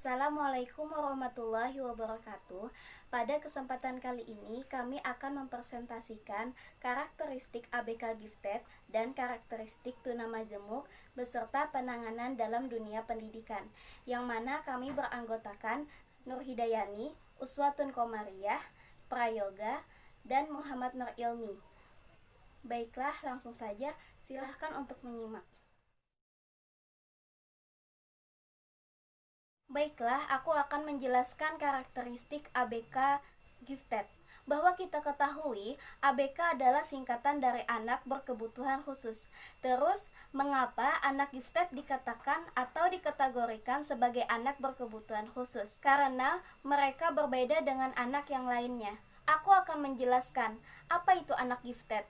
Assalamualaikum warahmatullahi wabarakatuh. Pada kesempatan kali ini kami akan mempresentasikan karakteristik ABK Gifted dan karakteristik tunamajemuk beserta penanganan dalam dunia pendidikan, yang mana kami beranggotakan Nur Hidayani, Uswatun Komariah, Prayoga, dan Muhammad Nur Ilmi. Baiklah, langsung saja silahkan untuk menyimak. Baiklah, aku akan menjelaskan karakteristik ABK Gifted. Bahwa kita ketahui, ABK adalah singkatan dari anak berkebutuhan khusus. Terus, mengapa anak gifted dikatakan atau dikategorikan sebagai anak berkebutuhan khusus? Karena mereka berbeda dengan anak yang lainnya. Aku akan menjelaskan apa itu anak gifted.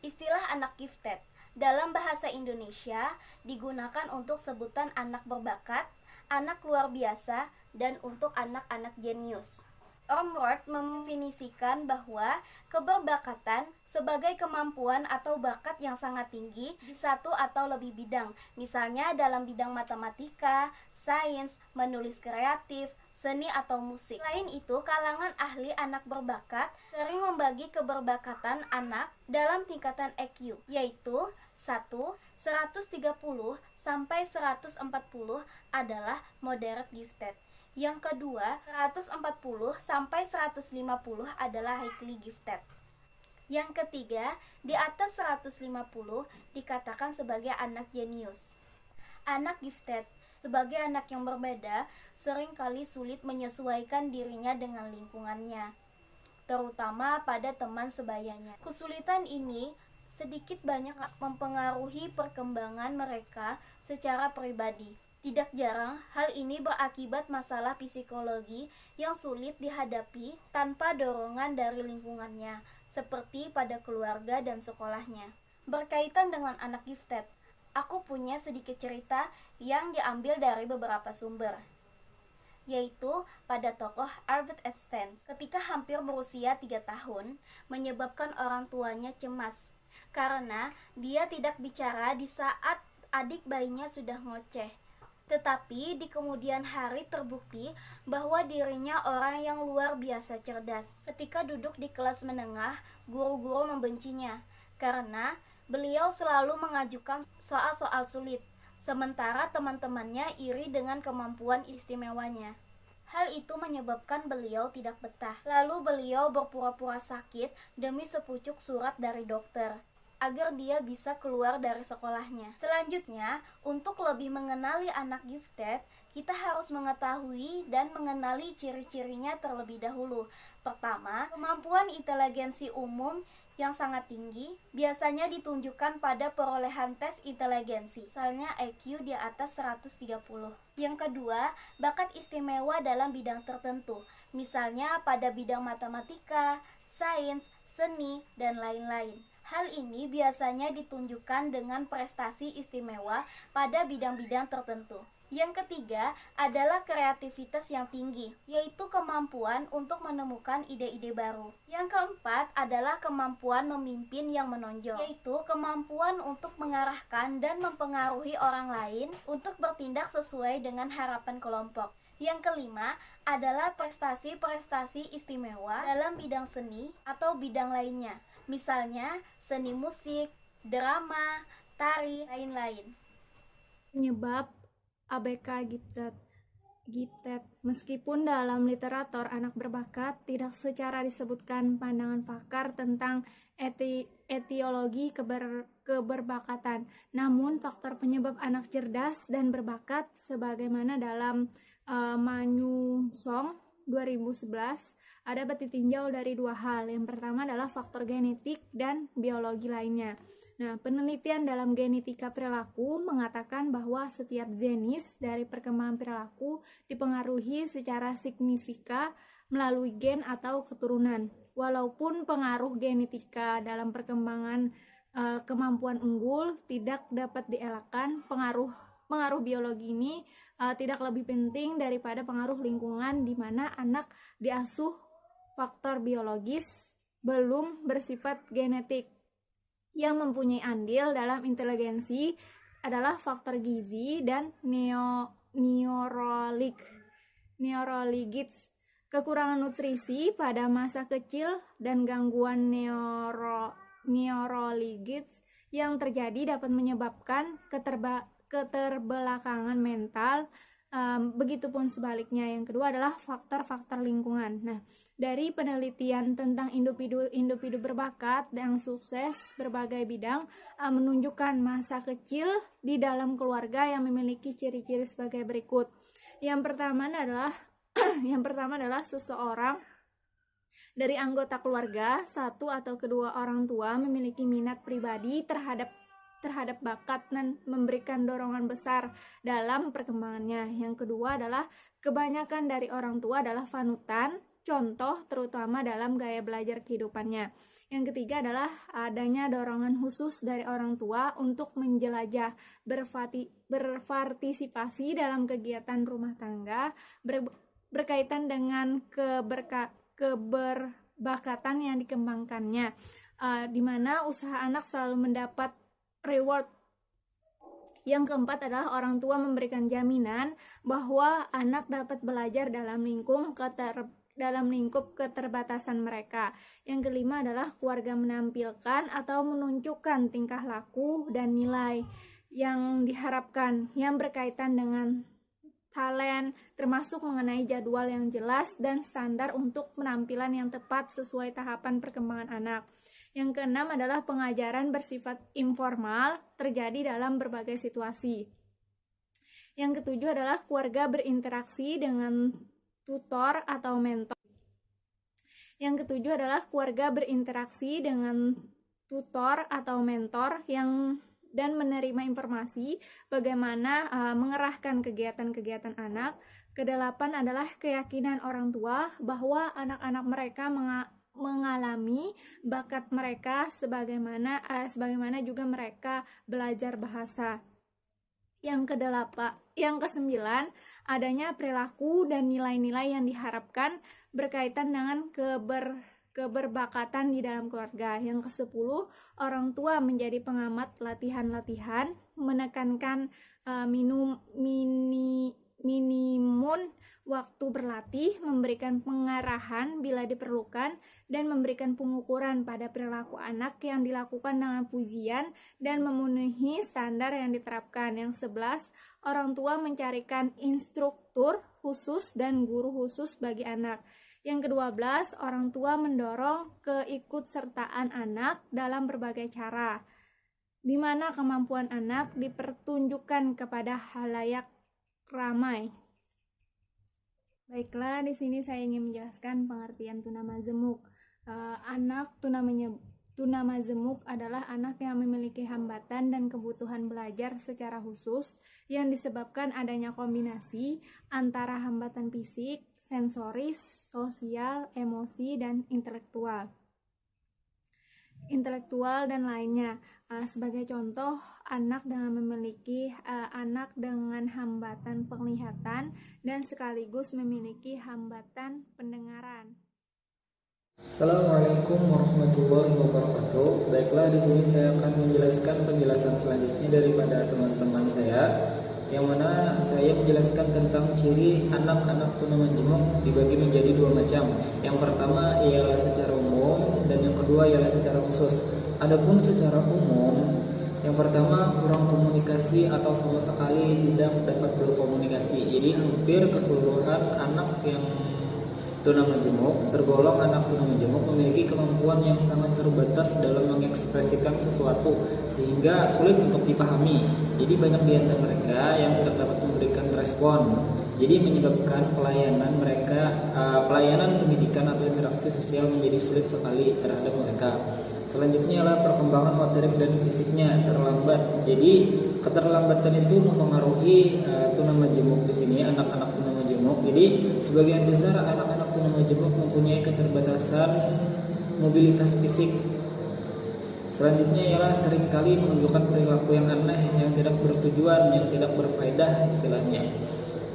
Istilah anak gifted dalam bahasa Indonesia digunakan untuk sebutan anak berbakat, anak luar biasa, dan untuk anak-anak jenius. Ormrod mendefinisikan bahwa keberbakatan sebagai kemampuan atau bakat yang sangat tinggi di satu atau lebih bidang, misalnya dalam bidang matematika, sains, menulis kreatif, seni atau musik. Selain itu, kalangan ahli anak berbakat sering membagi keberbakatan anak dalam tingkatan EQ, yaitu 1. 130 sampai 140 adalah moderate gifted. Yang kedua, 140 sampai 150 adalah highly gifted. Yang ketiga, di atas 150 dikatakan sebagai anak jenius. Anak gifted sebagai anak yang berbeda seringkali sulit menyesuaikan dirinya dengan lingkungannya, terutama pada teman sebayanya. Kesulitan ini sedikit banyak mempengaruhi perkembangan mereka secara pribadi. Tidak jarang, hal ini berakibat masalah psikologi yang sulit dihadapi tanpa dorongan dari lingkungannya, seperti pada keluarga dan sekolahnya. Berkaitan dengan anak gifted, aku punya sedikit cerita yang diambil dari beberapa sumber, yaitu pada tokoh Albert Einstein ketika hampir berusia 3 tahun, menyebabkan orang tuanya cemas karena dia tidak bicara di saat adik bayinya sudah ngoceh. Tetapi di kemudian hari terbukti bahwa dirinya orang yang luar biasa cerdas. Ketika duduk di kelas menengah, guru-guru membencinya karena beliau selalu mengajukan soal-soal sulit, sementara teman-temannya iri dengan kemampuan istimewanya. Hal itu menyebabkan beliau tidak betah. Lalu beliau berpura-pura sakit demi sepucuk surat dari dokter agar dia bisa keluar dari sekolahnya. Selanjutnya, untuk lebih mengenali anak gifted, kita harus mengetahui dan mengenali ciri-cirinya terlebih dahulu. Pertama, kemampuan inteligensi umum yang sangat tinggi biasanya ditunjukkan pada perolehan tes inteligensi, misalnya IQ di atas 130. Yang kedua, bakat istimewa dalam bidang tertentu, misalnya pada bidang matematika, sains, seni, dan lain-lain. Hal ini biasanya ditunjukkan dengan prestasi istimewa pada bidang-bidang tertentu. Yang ketiga adalah kreativitas yang tinggi, yaitu kemampuan untuk menemukan ide-ide baru. Yang keempat adalah kemampuan memimpin yang menonjol, yaitu kemampuan untuk mengarahkan dan mempengaruhi orang lain untuk bertindak sesuai dengan harapan kelompok. Yang kelima adalah prestasi-prestasi istimewa dalam bidang seni atau bidang lainnya, misalnya seni musik, drama, tari, lain-lain. Penyebab ABK gifted. Meskipun dalam literatur anak berbakat tidak secara disebutkan pandangan pakar tentang etiologi keberbakatan, namun faktor penyebab anak cerdas dan berbakat sebagaimana dalam Manyu Song 2011 ada ditinjau dari dua hal. Yang pertama adalah faktor genetik dan biologi lainnya. Nah, penelitian dalam genetika perilaku mengatakan bahwa setiap jenis dari perkembangan perilaku dipengaruhi secara signifikan melalui gen atau keturunan. Walaupun pengaruh genetika dalam perkembangan kemampuan unggul tidak dapat dielakkan, pengaruh biologi ini tidak lebih penting daripada pengaruh lingkungan di mana anak diasuh faktor biologis belum bersifat genetik. Yang mempunyai andil dalam inteligensi adalah faktor gizi dan neurologi. neurologis, kekurangan nutrisi pada masa kecil dan gangguan neurologis yang terjadi dapat menyebabkan keterbelakangan mental. Begitupun sebaliknya. Yang kedua adalah faktor-faktor lingkungan. Nah, dari penelitian tentang individu berbakat yang sukses berbagai bidang menunjukkan masa kecil di dalam keluarga yang memiliki ciri-ciri sebagai berikut. Yang pertama adalah seseorang dari anggota keluarga, satu atau kedua orang tua memiliki minat pribadi terhadap bakat dan memberikan dorongan besar dalam perkembangannya. Yang kedua adalah kebanyakan dari orang tua adalah panutan, contoh terutama dalam gaya belajar kehidupannya. Yang ketiga adalah adanya dorongan khusus dari orang tua untuk menjelajah, berpartisipasi dalam kegiatan rumah tangga berkaitan dengan keberbakatan yang dikembangkannya, di mana usaha anak selalu mendapat reward. Yang keempat adalah orang tua memberikan jaminan bahwa anak dapat belajar dalam lingkup keterbatasan mereka. Yang kelima adalah keluarga menampilkan atau menunjukkan tingkah laku dan nilai yang diharapkan yang berkaitan dengan talent, termasuk mengenai jadwal yang jelas dan standar untuk penampilan yang tepat sesuai tahapan perkembangan anak. Yang keenam adalah pengajaran bersifat informal terjadi dalam berbagai situasi. Yang ketujuh adalah keluarga berinteraksi dengan tutor atau mentor. Yang ketujuh adalah keluarga berinteraksi dengan tutor atau mentor dan menerima informasi bagaimana mengerahkan kegiatan-kegiatan anak. Kedelapan adalah keyakinan orang tua bahwa anak-anak mereka mengalami bakat mereka sebagaimana juga mereka belajar bahasa. Yang kesembilan, adanya perilaku dan nilai-nilai yang diharapkan berkaitan dengan keberbakatan di dalam keluarga. Yang ke-10, orang tua menjadi pengamat latihan-latihan, menekankan minimum waktu berlatih, memberikan pengarahan bila diperlukan, dan memberikan pengukuran pada perilaku anak yang dilakukan dengan pujian dan memenuhi standar yang diterapkan. Yang 11, orang tua mencarikan instruktur khusus dan guru khusus bagi anak. Yang ke-12, orang tua mendorong keikutsertaan anak dalam berbagai cara, di mana kemampuan anak dipertunjukkan kepada halayak ramai. Baiklah, di sini saya ingin menjelaskan pengertian tunamazemuk. Anak tunamazemuk adalah anak yang memiliki hambatan dan kebutuhan belajar secara khusus yang disebabkan adanya kombinasi antara hambatan fisik, sensoris, sosial, emosi, dan intelektual dan lainnya. Sebagai contoh, anak dengan hambatan penglihatan dan sekaligus memiliki hambatan pendengaran. Assalamualaikum warahmatullahi wabarakatuh. Baiklah, di sini saya akan menjelaskan penjelasan selanjutnya daripada teman-teman saya, yang mana saya menjelaskan tentang ciri anak-anak tunamajemuk dibagi menjadi dua macam. Yang pertama ialah secara umum dan yang kedua ialah secara khusus. Adapun secara umum, yang pertama kurang komunikasi atau sama sekali tidak dapat berkomunikasi. Jadi hampir keseluruhan anak yang tunamajemuk, tergolong anak tunamajemuk, memiliki kemampuan yang sangat terbatas dalam mengekspresikan sesuatu sehingga sulit untuk dipahami. Jadi banyak di antara mereka yang tidak dapat memberikan respon. Jadi menyebabkan pelayanan pendidikan atau interaksi sosial menjadi sulit sekali terhadap mereka. Selanjutnya adalah perkembangan motorik dan fisiknya terlambat. Jadi keterlambatan itu mempengaruhi tunamajemuk di sini, anak-anak tunamajemuk. Jadi sebagian besar anak-anak tunamajemuk mempunyai keterbatasan mobilitas fisik. Selanjutnya ialah seringkali menunjukkan perilaku yang aneh, yang tidak bertujuan, yang tidak berfaedah istilahnya.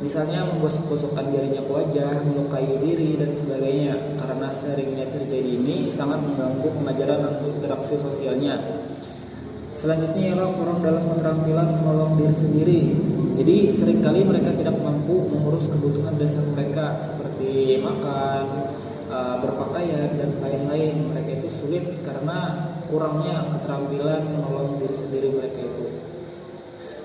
Misalnya menggosok-gosokkan jarinya ke wajah, melukai diri, dan sebagainya. Karena seringnya terjadi ini sangat mengganggu pengajaran atau interaksi sosialnya. Selanjutnya ialah kurang dalam keterampilan menolong diri sendiri. Jadi seringkali mereka tidak mampu mengurus kebutuhan dasar mereka seperti makan, berpakaian dan lain-lain. Mereka itu sulit karena kurangnya keterampilan menolong diri sendiri mereka itu.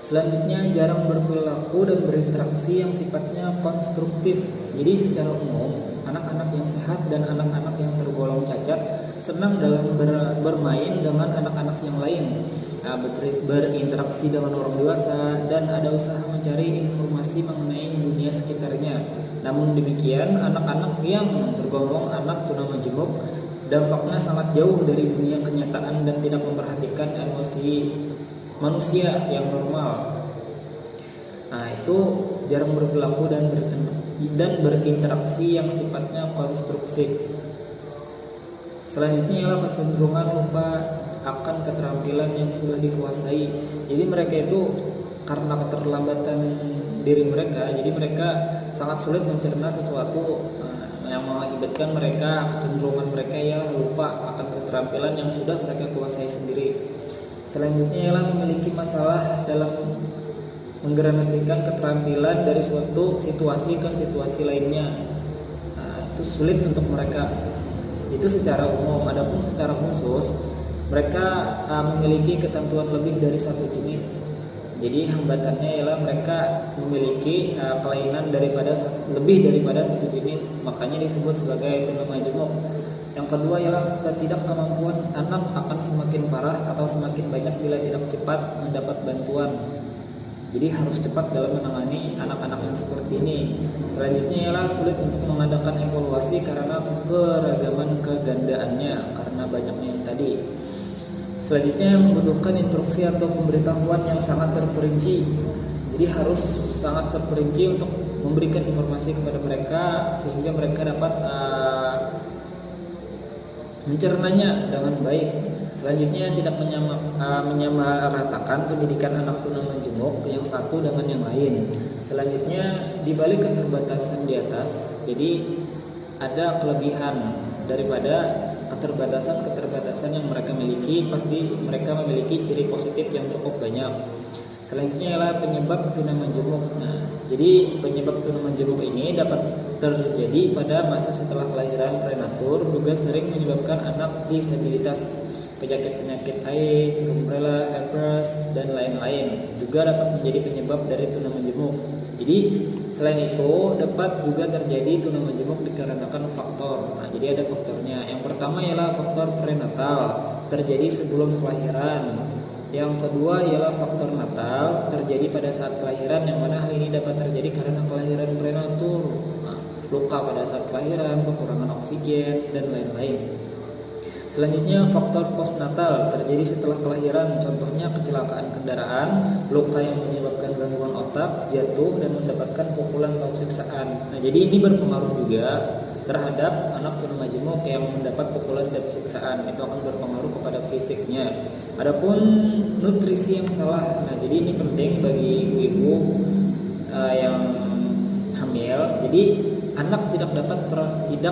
Selanjutnya jarang berperilaku dan berinteraksi yang sifatnya konstruktif. Jadi secara umum anak-anak yang sehat dan anak-anak yang tergolong cacat senang dalam bermain dengan anak-anak yang lain, berinteraksi dengan orang dewasa, dan ada usaha mencari informasi mengenai dunia sekitarnya. Namun demikian, anak-anak yang tergolong anak tunamajemuk dampaknya sangat jauh dari dunia kenyataan dan tidak memperhatikan emosi manusia yang normal. Nah, itu jarang berperilaku dan berinteraksi yang sifatnya konstruktif. Selanjutnya ialah kecenderungan lupa akan keterampilan yang sudah dikuasai. Jadi mereka itu karena keterlambatan diri mereka, jadi mereka sangat sulit mencerna sesuatu yang mengakibatkan mereka kecenderungan mereka ya lupa akan keterampilan yang sudah mereka kuasai sendiri. Selanjutnya ialah memiliki masalah dalam menggranasikan keterampilan dari suatu situasi ke situasi lainnya. Itu sulit untuk mereka. Itu secara umum. Adapun secara khusus, mereka memiliki ketentuan lebih dari satu jenis. Jadi hambatannya ialah mereka memiliki kelainan lebih daripada satu jenis. Makanya disebut sebagai tunamajemuk. Yang kedua ialah ketidakkemampuan anak akan semakin parah atau semakin banyak bila tidak cepat mendapat bantuan. Jadi harus cepat dalam menangani anak-anak yang seperti ini. Selanjutnya ialah sulit untuk mengadakan evaluasi karena keragaman kegandaannya, karena banyaknya yang tadi. Selanjutnya membutuhkan instruksi atau pemberitahuan yang sangat terperinci. Jadi harus sangat terperinci untuk memberikan informasi kepada mereka sehingga mereka dapat mencernanya dengan baik. Selanjutnya tidak menyamaratakan pendidikan anak tunamajemuk yang satu dengan yang lain. Selanjutnya dibalik keterbatasan di atas, jadi ada kelebihan daripada keterbatasan yang mereka miliki. Pasti mereka memiliki ciri positif yang cukup banyak. Selanjutnya adalah penyebab tunamajemuk. Nah, jadi penyebab tunamajemuk ini dapat terjadi pada masa setelah kelahiran prematur, juga sering menyebabkan anak disabilitas, penyakit-penyakit AIDS, rubella, herpes, dan lain-lain. Juga dapat menjadi penyebab dari tunamajemuk. Jadi selain itu dapat juga terjadi tunamajemuk dikarenakan faktor. Nah, jadi ada faktornya. Yang pertama ialah faktor prenatal, terjadi sebelum kelahiran. Yang kedua ialah faktor natal, terjadi pada saat kelahiran, yang mana hal ini dapat terjadi karena kelahiran prematur, luka pada saat kelahiran, kekurangan oksigen, dan lain-lain. Selanjutnya faktor postnatal, terjadi setelah kelahiran, contohnya kecelakaan kendaraan, luka yang menyebabkan gangguan otak, jatuh, dan mendapatkan pukulan atau siksaan. Nah, jadi ini berpengaruh juga terhadap anak tunamajemuk yang mendapat pukulan dan siksaan. Itu akan berpengaruh kepada fisiknya. Adapun nutrisi yang salah, nah jadi ini penting bagi ibu-ibu yang hamil. Jadi anak tidak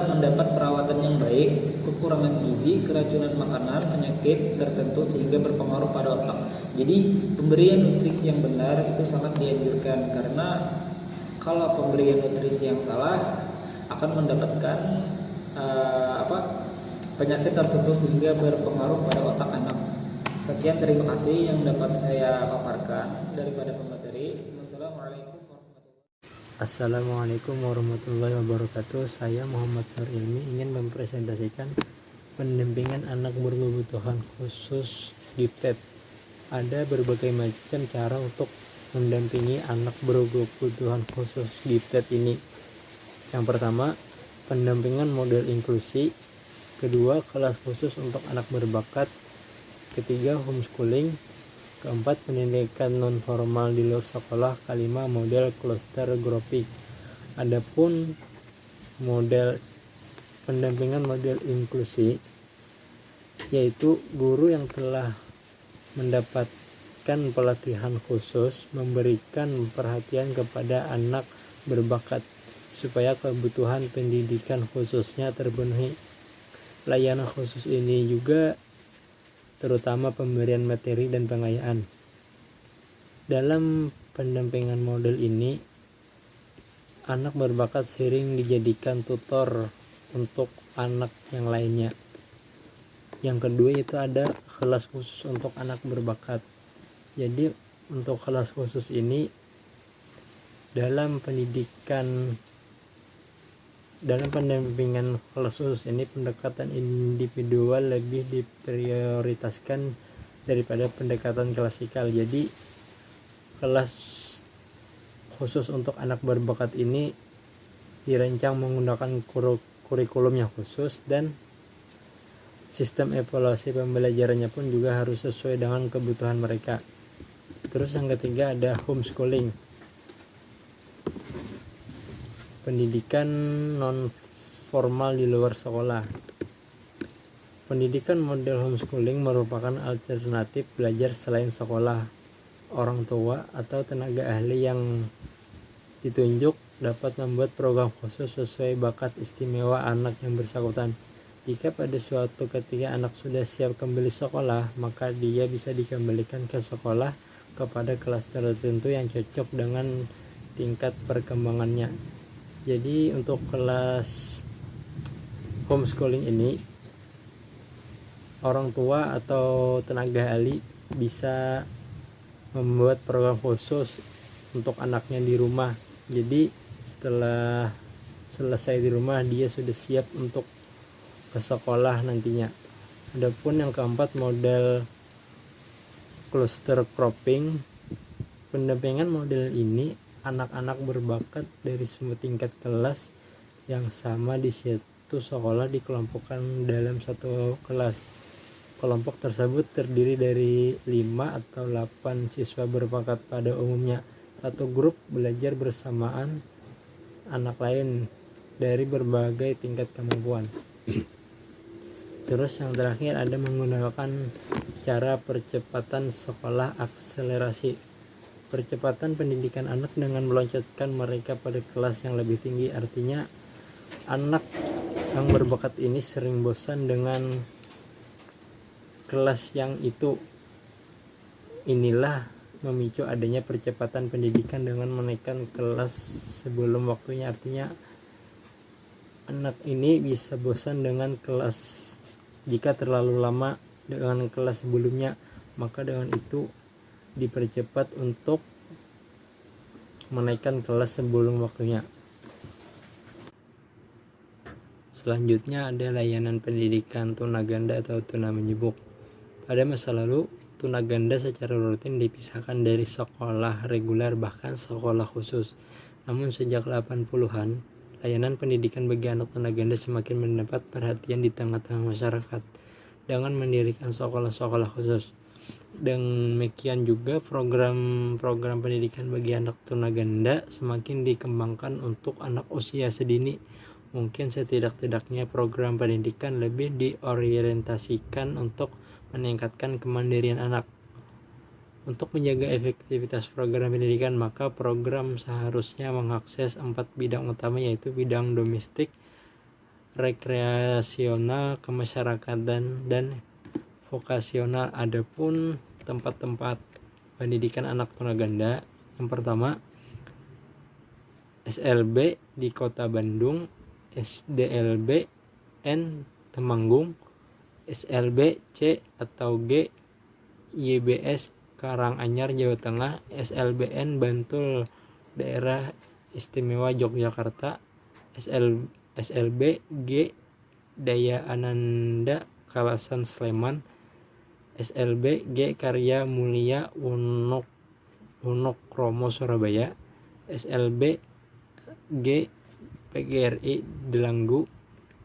mendapat perawatan yang baik, kekurangan gizi, keracunan makanan, penyakit tertentu sehingga berpengaruh pada otak. Jadi pemberian nutrisi yang benar itu sangat dianjurkan, karena kalau pemberian nutrisi yang salah akan mendapatkan penyakit tertentu sehingga berpengaruh pada otak anak. Sekian, terima kasih yang dapat saya paparkan daripada pemateri. Assalamualaikum warahmatullahi wabarakatuh. Saya Muhammad Nur Ilmi ingin mempresentasikan pendampingan anak berkebutuhan khusus gifted. Ada berbagai macam cara untuk mendampingi anak berkebutuhan khusus gifted ini. Yang pertama, pendampingan model inklusi. Kedua, kelas khusus untuk anak berbakat. Ketiga, homeschooling. Keempat, pendidikan non formal di luar sekolah. Kelima, model cluster grafik. Adapun model pendampingan model inklusi, yaitu guru yang telah mendapatkan pelatihan khusus memberikan perhatian kepada anak berbakat supaya kebutuhan pendidikan khususnya terpenuhi. Layanan khusus ini juga terutama pemberian materi dan pengayaan. Dalam pendampingan model ini, anak berbakat sering dijadikan tutor untuk anak yang lainnya. Yang kedua itu ada kelas khusus untuk anak berbakat. Jadi untuk kelas khusus ini dalam pendampingan kelas khusus ini pendekatan individual lebih diprioritaskan daripada pendekatan klasikal. Jadi kelas khusus untuk anak berbakat ini dirancang menggunakan kurikulum yang khusus dan sistem evaluasi pembelajarannya pun juga harus sesuai dengan kebutuhan mereka. Terus yang ketiga ada homeschooling. Pendidikan non formal di luar sekolah. Pendidikan model homeschooling merupakan alternatif belajar selain sekolah. Orang tua atau tenaga ahli yang ditunjuk dapat membuat program khusus sesuai bakat istimewa anak yang bersangkutan. Jika pada suatu ketika anak sudah siap kembali sekolah, maka dia bisa dikembalikan ke sekolah kepada kelas tertentu yang cocok dengan tingkat perkembangannya. Jadi untuk kelas homeschooling ini, orang tua atau tenaga ahli bisa membuat program khusus untuk anaknya di rumah. Jadi setelah selesai di rumah, dia sudah siap untuk ke sekolah nantinya. Adapun yang keempat, model cluster cropping. Pendampingan model ini anak-anak berbakat dari semua tingkat kelas yang sama di satu sekolah dikelompokkan dalam satu kelas. Kelompok tersebut terdiri dari 5 atau 8 siswa berbakat pada umumnya. Satu grup belajar bersamaan anak lain dari berbagai tingkat kemampuan. Terus yang terakhir ada menggunakan cara percepatan sekolah akselerasi. Percepatan pendidikan anak dengan meloncatkan mereka pada kelas yang lebih tinggi. Artinya anak yang berbakat ini sering bosan dengan kelas yang itu. Inilah memicu adanya percepatan pendidikan dengan menaikkan kelas sebelum waktunya. Artinya anak ini bisa bosan dengan kelas jika terlalu lama dengan kelas sebelumnya, maka dengan itu dipercepat untuk menaikkan kelas sebelum waktunya. Selanjutnya ada layanan pendidikan tunaganda atau tuna menjebuk. Pada masa lalu, tunaganda secara rutin dipisahkan dari sekolah reguler bahkan sekolah khusus. Namun sejak 80-an, layanan pendidikan bagi anak tunaganda semakin mendapat perhatian di tengah-tengah masyarakat dengan mendirikan sekolah-sekolah khusus. Demikian juga program-program pendidikan bagi anak tunaganda semakin dikembangkan untuk anak usia sedini. Mungkin setidak-tidaknya program pendidikan lebih diorientasikan untuk meningkatkan kemandirian anak. Untuk menjaga efektivitas program pendidikan, maka program seharusnya mengakses 4 bidang utama, yaitu bidang domestik, rekreasional, kemasyarakatan, dan vokasional. Adapun tempat-tempat pendidikan anak tunaganda, yang pertama SLB di Kota Bandung, SDLB N Temanggung, SLB C atau G YBS Karanganyar Jawa Tengah, SLBN Bantul Daerah Istimewa Yogyakarta, SLB G Daya Ananda Kalasan Sleman, SLB G Karya Mulia Wonokromo Surabaya, SLB G PGRI Delanggu,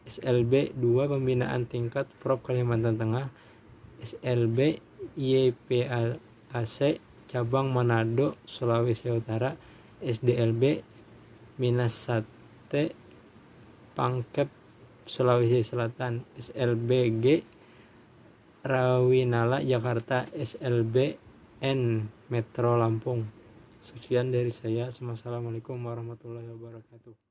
SLB 2 Pembinaan Tingkat Prop Kalimantan Tengah, SLB YPAC Cabang Manado Sulawesi Utara, SDLB Minas Sate Pangkep Sulawesi Selatan, SLBG Rawinala Jakarta, SLBN Metro Lampung. Sekian dari saya. Assalamualaikum warahmatullahi wabarakatuh.